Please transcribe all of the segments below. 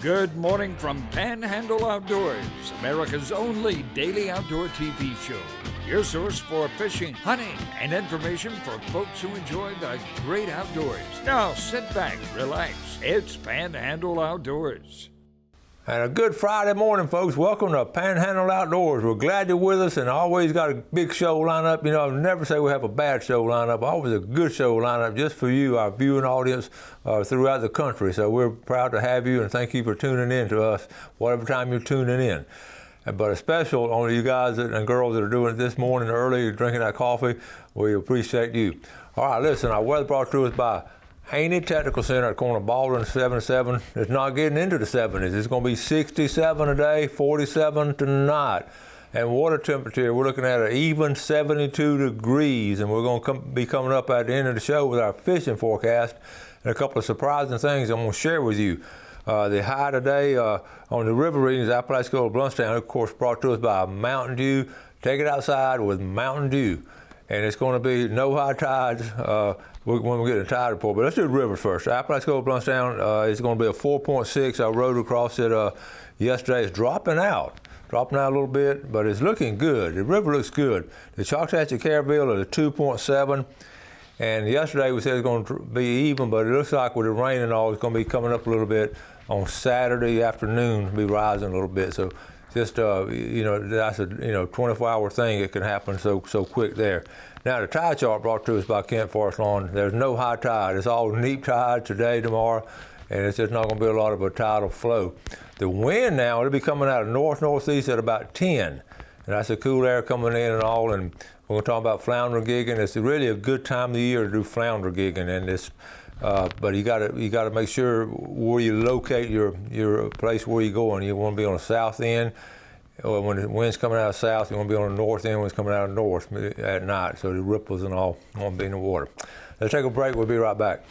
Good morning from Panhandle Outdoors, America's only daily outdoor TV show. Your source for fishing, hunting, and information for folks who enjoy the great outdoors. Now sit back, relax. It's Panhandle Outdoors. And a good Friday morning, folks. Welcome to Panhandle Outdoors. We're glad you're with us and always got a big show lined up. You know, I never say we have a bad show lined up. Always a good show lined up just for you, our viewing audience throughout the country. So we're proud to have you and thank you for tuning in to us whatever time you're tuning in. But a special on you guys and girls that are doing it this morning early, drinking that coffee. We appreciate you. All right, listen, our weather brought to us by Haney Technical Center at corner Baldwin 77. It's not getting into the 70s. It's going to be 67 today, 47 tonight. And water temperature, we're looking at an even 72 degrees. And we're going to be coming up at the end of the show with our fishing forecast and a couple of surprising things I'm going to share with you. The high today on the river readings, Apalachicola, Bluntstown, of course, brought to us by Mountain Dew. Take it outside with Mountain Dew. And it's going to be no high tides when we get a tide report. But let's do the rivers first. Apalachicola, Bluntstown is going to be a 4.6. I rode across it yesterday. It's dropping out a little bit, but it's looking good. The river looks good. The Choctaw Caraville is a 2.7. And yesterday we said it's going to be even, but it looks like with the rain and all, it's going to be coming up a little bit on Saturday afternoon. It'll be rising a little bit. So just, that's a 24-hour thing. It can happen so quick there. Now, the tide chart brought to us by Kent Forest Lawn. There's no high tide. It's all neap tide today, tomorrow, and it's just not going to be a lot of a tidal flow. The wind now, it'll be coming out of northeast at about 10, and that's the cool air coming in and all, and we're going to talk about flounder gigging. It's really a good time of the year to do flounder gigging, and it's but you got to make sure where you locate your place where you're going. You want to be on the south end. When the wind's coming out of the south, you want to be on the north end when it's coming out of the north at night, so the ripples and all won't be in the water. Let's take a break. We'll be right back.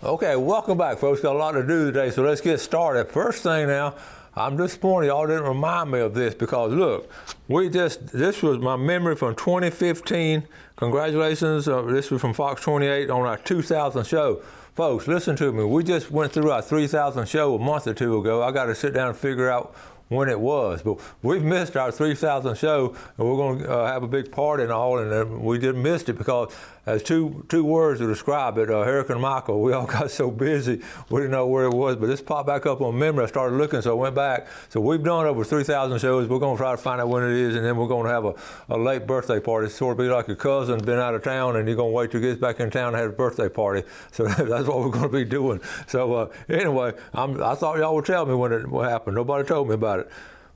Okay, welcome back, folks. Got a lot to do today, so let's get started. First thing now, I'm disappointed y'all didn't remind me of this because look, this was my memory from 2015. Congratulations, this was from Fox 28 on our 2000 show. Folks, listen to me. We just went through our 3000 show a month or two ago. I got to sit down and figure out when it was, but we've missed our 3000 show, and we're going to have a big party and all, and we just missed it because as two words to describe it, Hurricane Michael, we all got so busy, we didn't know where it was, but this popped back up on memory. I started looking, so I went back. So we've done over 3,000 shows. We're going to try to find out when it is, and then we're going to have a late birthday party. It's sort of be like your cousin been out of town, and you're going to wait till he gets back in town and have a birthday party. So that's what we're going to be doing. So anyway, I thought y'all would tell me what happened. Nobody told me about it.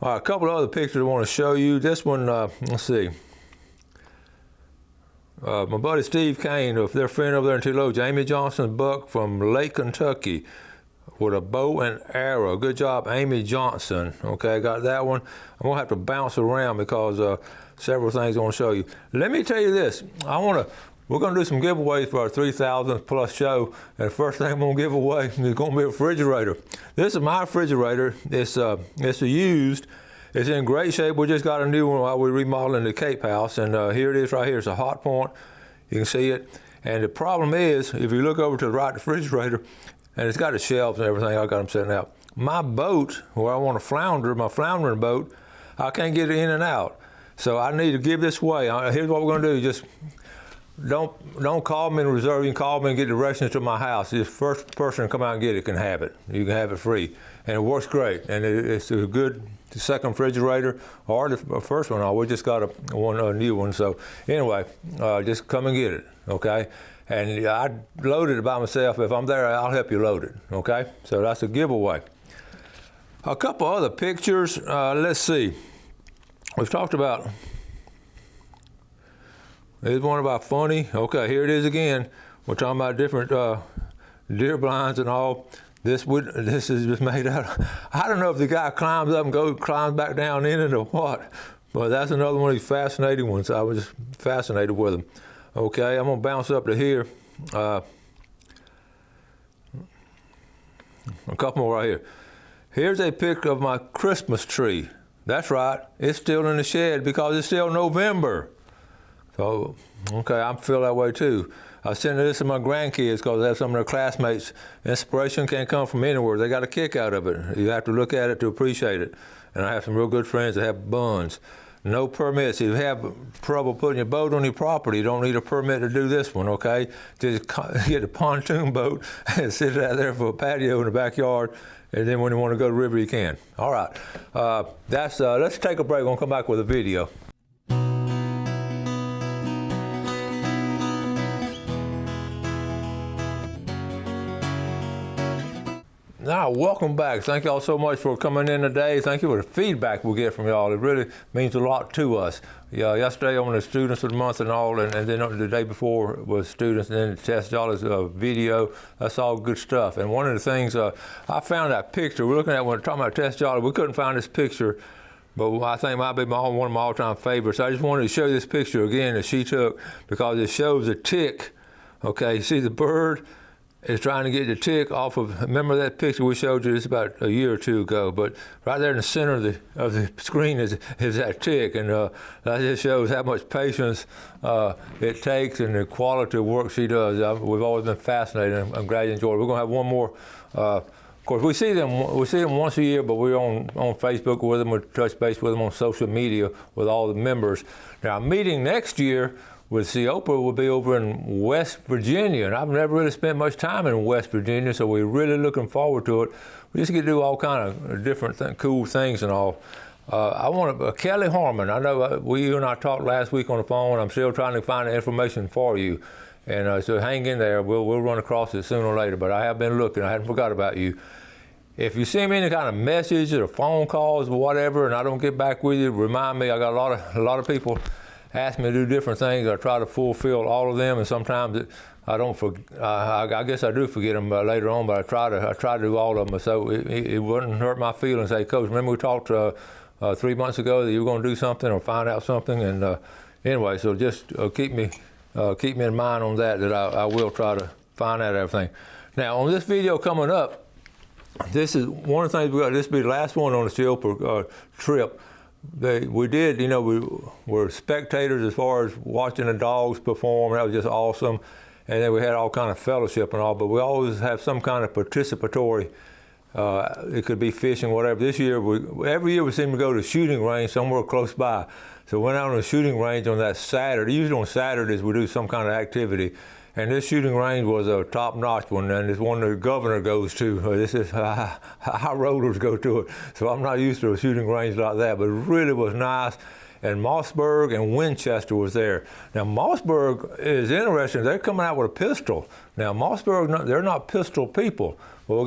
All right, a couple of other pictures I want to show you. This one, let's see. My buddy Steve Kane, if they're friend over there in Tilo, Jamie Johnson's buck from Lake Kentucky with a bow and arrow. Good job, Amy Johnson. Okay, got that one. I'm going to have to bounce around because several things I want to show you. Let me tell you this. We're going to do some giveaways for our 3,000 plus show. And the first thing I'm going to give away is going to be a refrigerator. This is my refrigerator. It's used. It's in great shape. We just got a new one while we're remodeling the Cape House. And here it is right here. It's a hot point. You can see it. And the problem is, if you look over to the right refrigerator, and it's got the shelves and everything, I got them setting out. My boat, where I want to flounder, my floundering boat, I can't get it in and out. So I need to give this away. Here's what we're going to do. Just don't call me and reserve. You can call me and get directions to my house. The first person to come out and get it can have it. You can have it free. And it works great. And it's a good second refrigerator, or the first one. We just got a new one. So anyway, just come and get it, okay? And I loaded it by myself. If I'm there, I'll help you load it, okay? So that's a giveaway. A couple other pictures. Let's see. We've talked about, here's one about funny. Okay, here it is again. We're talking about different deer blinds and all. This is just made out of, I don't know if the guy climbs up and climbs back down in it or what, but that's another one of these fascinating ones. I was just fascinated with them. Okay, I'm gonna bounce up to here. A couple more right here. Here's a picture of my Christmas tree. That's right, it's still in the shed because it's still November. So, okay, I feel that way too. I send this to my grandkids because they have some of their classmates. Inspiration can't come from anywhere. They got a kick out of it. You have to look at it to appreciate it. And I have some real good friends that have buns. No permits. If you have trouble putting your boat on your property, you don't need a permit to do this one, okay? Just get a pontoon boat and sit it out there for a patio in the backyard, and then when you want to go to the river, you can. All right. Let's take a break. We're going to come back with a video. Now, welcome back. Thank y'all so much for coming in today. Thank you for the feedback we get from y'all. It really means a lot to us. Yeah, yesterday on the Students of the Month and all, and then the day before was students, and then the Test Jolly's video. That's all good stuff. And one of the things, I found that picture. We're looking at when we're talking about Test Jolly. We couldn't find this picture, but I think it might be one of my all-time favorites. I just wanted to show this picture again that she took because it shows a tick. Okay, you see the bird is trying to get the tick off of, remember that picture we showed you, it's about a year or two ago, but right there in the center of the screen is that tick, and that just shows how much patience it takes and the quality of work she does. We've always been fascinated. I'm glad you enjoyed it. We're going to have one more. Of course, we see them once a year, but we're on Facebook with them, we touch base with them on social media with all the members. Now, our meeting next year with CEOPA will be over in West Virginia, and I've never really spent much time in West Virginia, so we're really looking forward to it. We just get to do all kind of different cool things and all. I want Kelly Harmon. I know you and I talked last week on the phone. I'm still trying to find the information for you, and so hang in there. We'll run across it sooner or later. But I have been looking. I hadn't forgot about you. If you send me any kind of message or phone calls or whatever, and I don't get back with you, remind me. I got a lot of people ask me to do different things. I try to fulfill all of them, and sometimes I don't. I guess I do forget them later on, but I try to do all of them. So it wouldn't hurt my feelings. Say, Coach, remember we talked 3 months ago that you were going to do something or find out something, and anyway, so just keep me in mind on that. That I will try to find out everything. Now on this video coming up, this is one of the things we got. This will be the last one on the CEOPA trip. We did, we were spectators as far as watching the dogs perform. That was just awesome. And then we had all kind of fellowship and all, but we always have some kind of participatory, it could be fishing, whatever. This year, every year we seem to go to a shooting range somewhere close by. So we went out on a shooting range on that Saturday. Usually on Saturdays we do some kind of activity. And this shooting range was a top-notch one, and it's one the governor goes to. This is high rollers go to it. So I'm not used to a shooting range like that, but it really was nice. And Mossberg and Winchester was there. Now Mossberg is interesting. They're coming out with a pistol. Now Mossberg, they're not pistol people. Well,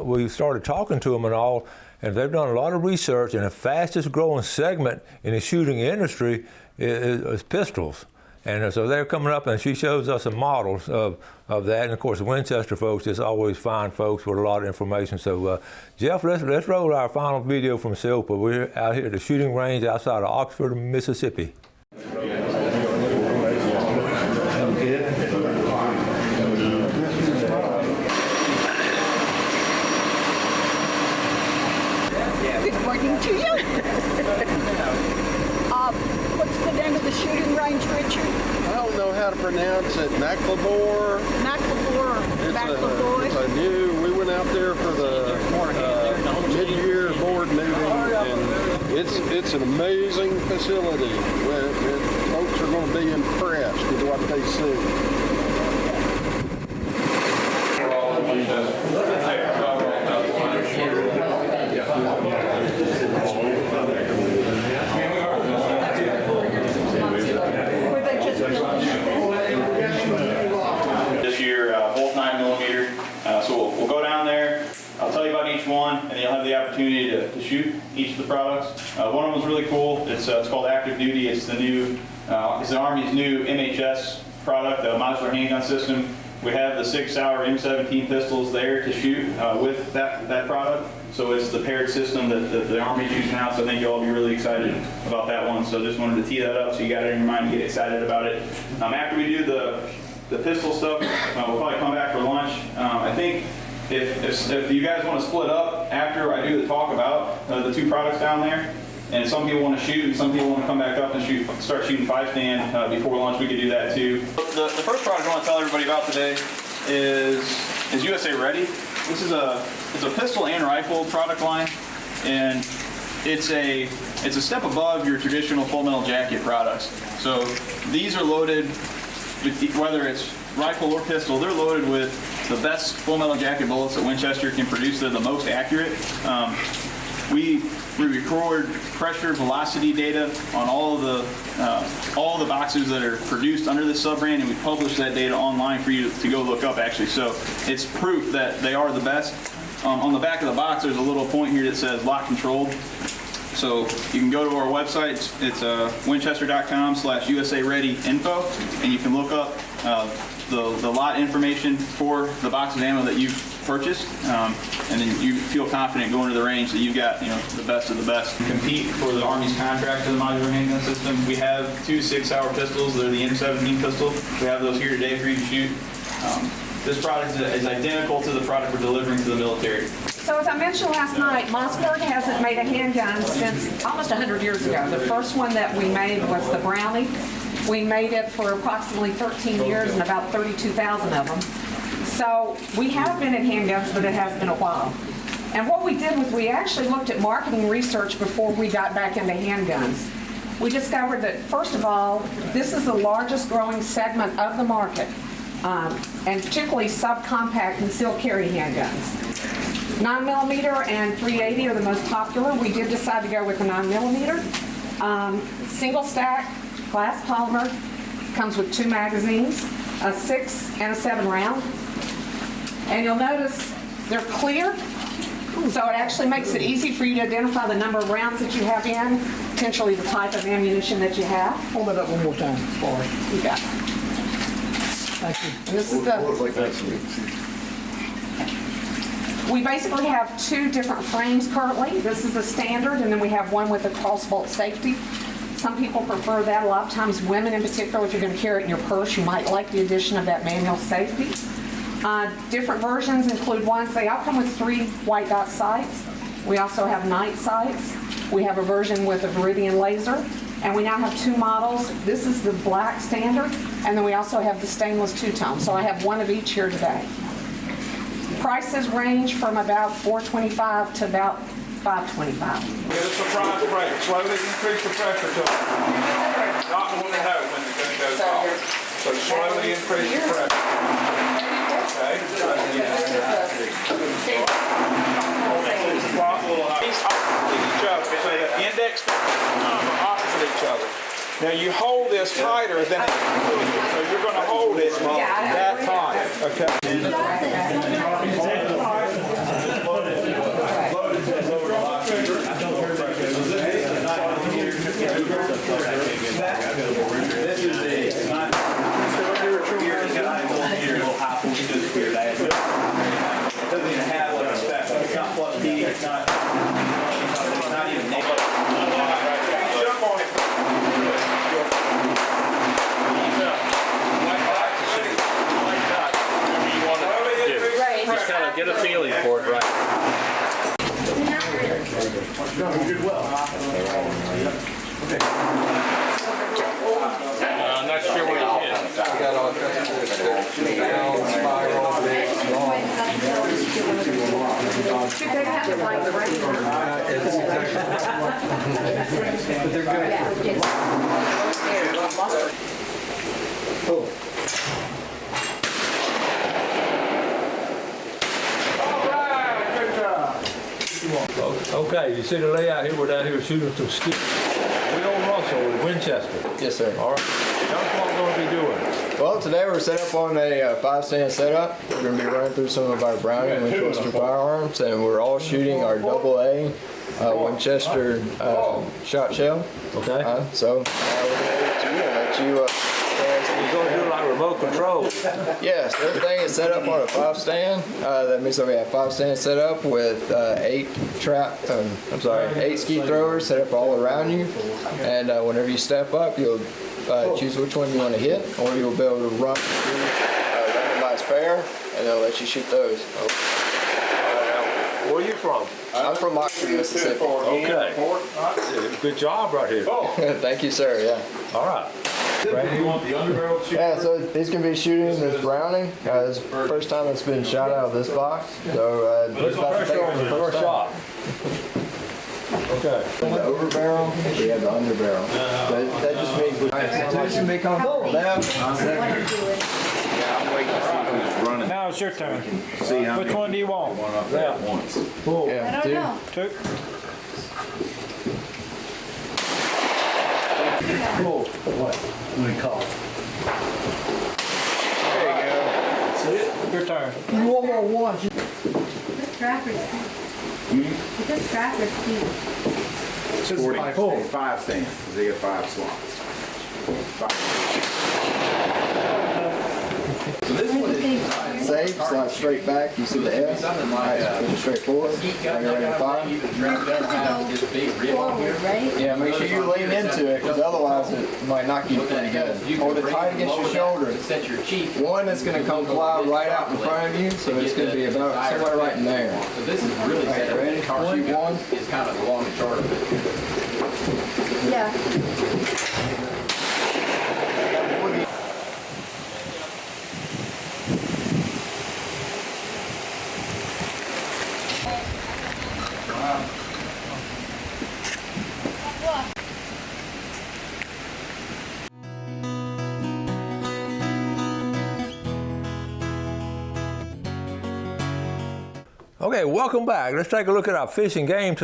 we started talking to them and all, and they've done a lot of research, and the fastest growing segment in the shooting industry is pistols. And so they're coming up, and she shows us some models of that. And of course, the Winchester folks is always fine folks with a lot of information. So Jeff, let's roll our final video from CEOPA. We're out here at the shooting range outside of Oxford, Mississippi. Good morning to you. What's the name of the shooting range, Richard? I don't know how to pronounce it. McLevore. It's a new. We went out there for the mid-year board meeting, and it's an amazing facility. Folks are going to be impressed with what they see. This year, both 9mm. So we'll go down there. I'll tell you about each one, and you'll have the opportunity to shoot each of the products. One of them was really cool. It's called Active Duty. It's it's the Army's new MHS product, the modular handgun system. We have the 6 Sauer M17 pistols there to shoot with that product. So it's the paired system that the Army's using now, so I think you'll all be really excited about that one. So just wanted to tee that up so you got it in your mind and get excited about it. After we do the pistol stuff, we'll probably come back for lunch. I think if you guys want to split up after I do the talk about the two products down there, And some people want to shoot, and some people want to come back up and start shooting 5-stand before lunch. We could do that too. The first product I want to tell everybody about today is USA Ready. This is it's a pistol and rifle product line, and it's a step above your traditional full metal jacket products. So these are loaded with, whether it's rifle or pistol, they're loaded with the best full metal jacket bullets that Winchester can produce. They're the most accurate. We record pressure, velocity data on all the boxes that are produced under this sub-brand, and we publish that data online for you to go look up, actually. So it's proof that they are the best. On the back of the box, there's a little point here that says lot controlled. So you can go to our website. It's winchester.com/USA Ready info, and you can look up the lot information for the box of ammo that you've purchased, and then you feel confident going to the range that you've got, the best of the best. Compete for the Army's contract to the modular handgun system. We have 2 6-hour pistols. They're the M17 pistol. We have those here today for you to shoot. This product is identical to the product we're delivering to the military. So as I mentioned last night, Mossberg hasn't made a handgun since almost 100 years ago. The first one that we made was the Brownie. We made it for approximately 13 years and about 32,000 of them. So we have been in handguns, but it has been a while. And what we did was we actually looked at marketing research before we got back into handguns. We discovered that, first of all, this is the largest growing segment of the market, and particularly subcompact concealed carry handguns. 9mm and .380 are the most popular. We did decide to go with the 9mm. Single stack, glass polymer, comes with 2 magazines, a 6 and a 7 round. And you'll notice they're clear, so it actually makes it easy for you to identify the number of rounds that you have in, potentially the type of ammunition that you have. Hold it up one more time for us. You got it. Thank you. And this is we basically have 2 different frames currently. This is the standard, and then we have one with a crossbolt safety. Some people prefer that. A lot of times women in particular, if you're going to carry it in your purse, you might like the addition of that manual safety. Different versions include ones, they all come with 3 white dot sights. We also have night sights. We have a version with a Viridian laser, and we now have 2 models. This is the black standard, and then we also have the stainless 2-tone. So I have one of each here today. Prices range from about $425 to about $525. Get a surprise break. Slowly increase the pressure to it. Not when you know when the gun goes off. So slowly increase the pressure. Okay. Drop a little higher. These opposite each other. So the index are opposite each other. Now you hold this tighter than it pushes. So you're going to hold it that tight. Okay. Get a feeling for it, right? I'm not sure where you hit. Okay, you see the layout here? We're down here shooting some skis. Will Russell with Winchester. Yes, sir. All right. Tell us what we're going to be doing. Well, today we're set up on a 5-stand setup. We're going to be running through some of our Browning and Winchester firearms, and we're all shooting our AA Winchester shot shell. Okay. So now we're going to let you We're going to do it like remote control. yes, everything is set up on a 5-stand. That means that we have 5-stands set up with 8 ski throwers set up all around you. And whenever you step up, you'll choose which one you want to hit, or you'll be able to run through a randomized pair, and they'll let you shoot those. Where are you from? I'm from Oxford, Mississippi. Okay. Good job right here. Thank you, sir. Yeah. All right. Brandon, you want the underbarrel shoot? Yeah, so he's going to be shooting this Browning. It's the first time it's been shot out of this box. So There's no pressure on the first shot. Okay. The over barrel, we have the under barrel. That just means we can be comfortable now. Now it's your turn. Which one do you want? At once. Yeah, two. Cool. What? What do you call it? There you go. Your turn. You want more ones? This tractor's This tractor's cute. It's 45 stands, because they get 5 slots. So this one is Save, slide straight back. You see the S. Nice, push it straight forward. Now you're ready to fire. Forward, right? Yeah, make sure you lean into it, because otherwise it might knock you pretty good. Hold it tight against your shoulder. One is going to come fly right out in front of you, so it's going to be about somewhere right in there. So this is really All right, ready? Shoot one. is kind of the long and short of it. Yeah. Okay, welcome back. Let's take a look at our fishing game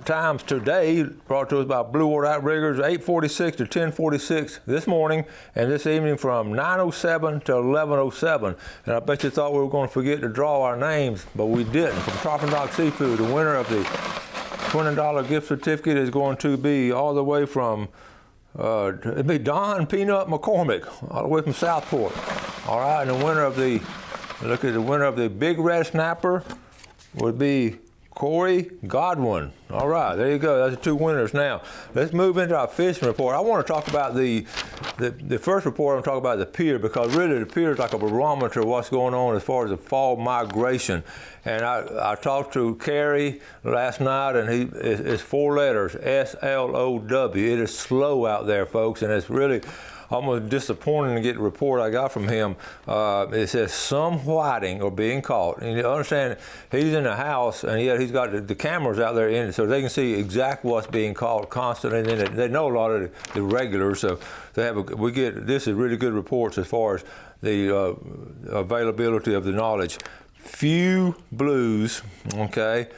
times today, brought to us by Blue Water Outriggers, 8:46 to 10:46 this morning, and this evening from 9:07 to 11:07. And I bet you thought we were going to forget to draw our names, but we didn't. From Tarpon Dock Seafood, the winner of the $20 gift certificate is going to be all the way from, it'd be Don Peanut McCormick, all the way from Southport. All right, and the winner of the, look at the winner of the Big Red Snapper would be Corey Godwin. All right, there you go. That's the two winners. Now, let's move into our fishing report. I want to talk about the first report. I'm talking about the pier, because really the pier is like a barometer of what's going on as far as the fall migration. And I talked to Kerry last night, and it's 4 letters, S-L-O-W. It is slow out there, folks, and it's really almost disappointing to get the report I got from him. It says some whiting are being caught. And you understand, he's in the house, and yet he's got the cameras out there in it, so they can see exactly what's being caught constantly. And then they know a lot of the regulars, so they have this is really good reports as far as the availability of the knowledge. Few blues, okay,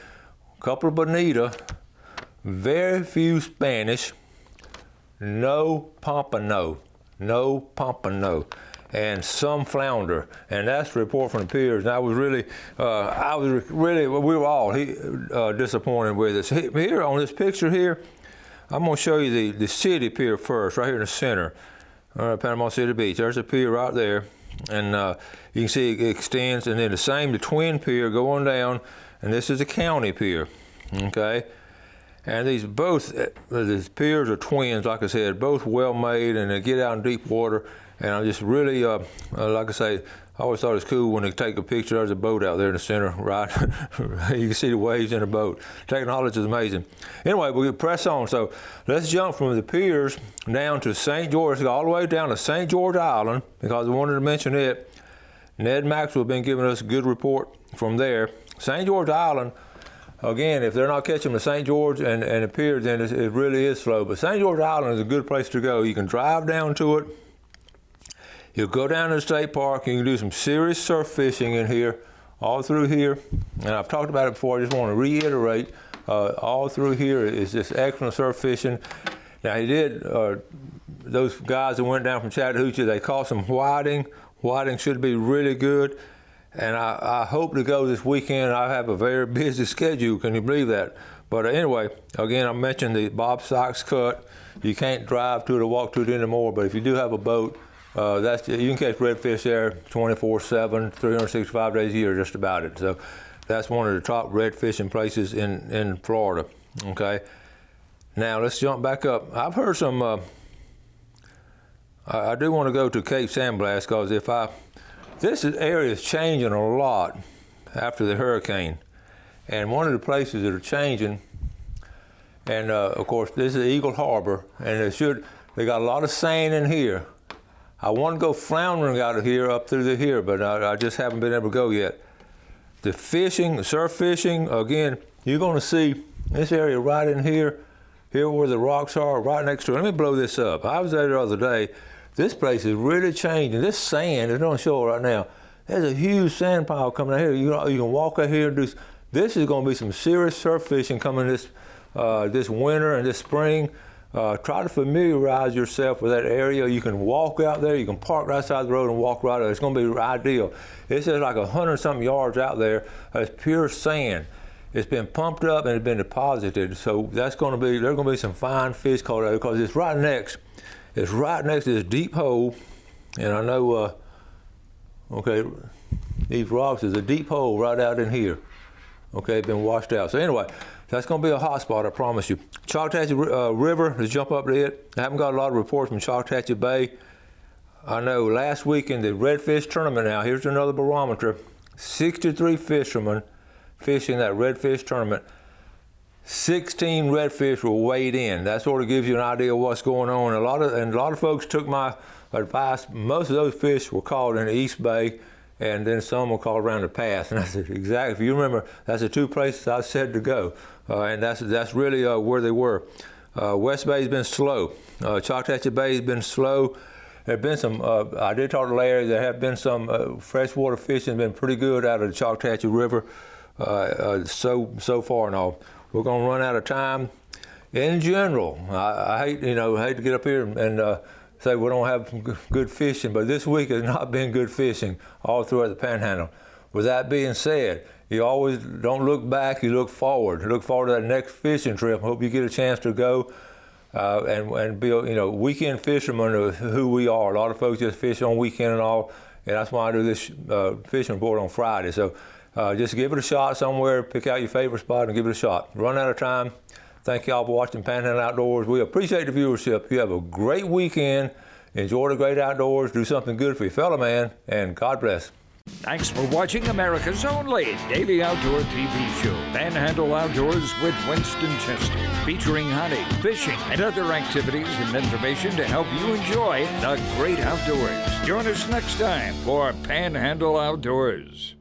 a couple of bonita, very few Spanish, no pompano. No pompano, and some flounder, and that's the report from the piers. And I was really, we were all disappointed with it. So here on this picture here, I'm going to show you the city pier first, right here in the center. All right, Panama City Beach. There's a pier right there, and you can see it extends, and then the twin pier going down, and this is the county pier, okay? And these piers are twins, like I said, both well made, and they get out in deep water. And I just really, like I say, I always thought it was cool when they take a picture. There's a boat out there in the center, right? You can see the waves in the boat. Technology is amazing. Anyway, we press on. So let's jump from the piers down to St. George, all the way down to St. George Island, because I wanted to mention it. Ned Maxwell has been giving us a good report from there. St. George Island. Again, if they're not catching the St. George and the pier, then it really is slow. But St. George Island is a good place to go. You can drive down to it. You'll go down to the state park. You can do some serious surf fishing in here, all through here. And I've talked about it before. I just want to reiterate, all through here is just excellent surf fishing. Now, those guys that went down from Chattahoochee, they caught some whiting. Whiting should be really good. And I hope to go this weekend. I have a very busy schedule. Can you believe that? But anyway, again, I mentioned the Bob Sykes Cut. You can't drive to it or walk to it anymore. But if you do have a boat, you can catch redfish there 24/7, 365 days a year, just about it. So that's one of the top red fishing places in Florida. Okay. Now let's jump back up. I've heard some. I do want to go to Cape San Blas, because this area is changing a lot after the hurricane. And one of the places that are changing, and of course this is Eagle Harbor, and they got a lot of sand in here. I want to go floundering out of here up through here, but I just haven't been able to go yet. The fishing, surf fishing, again, you're going to see this area right in here where the rocks are, right next to it. Let me blow this up. I was there the other day. This place is really changing. This sand, it's on show right now. There's a huge sand pile coming out here. You can walk out here and do. This is going to be some serious surf fishing coming this winter and this spring. Try to familiarize yourself with that area. You can walk out there. You can park right side the road and walk right out. It's going to be ideal. It's just like 100-something yards out there. It's pure sand. It's been pumped up and it's been deposited. So there's going to be some fine fish caught out because it's right next to this deep hole. And I know, okay, these rocks is a deep hole right out in here. Okay, it's been washed out. So anyway, that's going to be a hot spot, I promise you. Choctaw River, let's jump up to it. I haven't got a lot of reports from Choctaw Bay. I know last week in the redfish tournament now, here's another barometer, 63 fishermen fishing that redfish tournament. 16 redfish were weighed in. That sort of gives you an idea of what's going on. A lot of folks took my advice. Most of those fish were caught in the East Bay, and then some were caught around the pass. And I said, exactly, if you remember, that's the two places I said to go. And that's really where they were. West Bay's been slow. Choctaw Bay has been slow. There have been some, I did talk to Larry, there have been some freshwater fishing been pretty good out of the Choctaw River so far and all. We're going to run out of time. In general, I hate to get up here and say we don't have good fishing, but this week has not been good fishing all throughout the Panhandle. With that being said, you always don't look back, you look forward. Look forward to that next fishing trip. Hope you get a chance to go and be, weekend fishermen are who we are. A lot of folks just fish on weekend and all, and that's why I do this fishing report on Friday. So just give it a shot somewhere, pick out your favorite spot and give it a shot. Run out of time. Thank y'all for watching Panhandle Outdoors. We appreciate the viewership. You have a great weekend. Enjoy the great outdoors. Do something good for your fellow man, and God bless. Thanks for watching America's only daily outdoor TV show, Panhandle Outdoors with Winston Chester, featuring hunting, fishing, and other activities and information to help you enjoy the great outdoors. Join us next time for Panhandle Outdoors.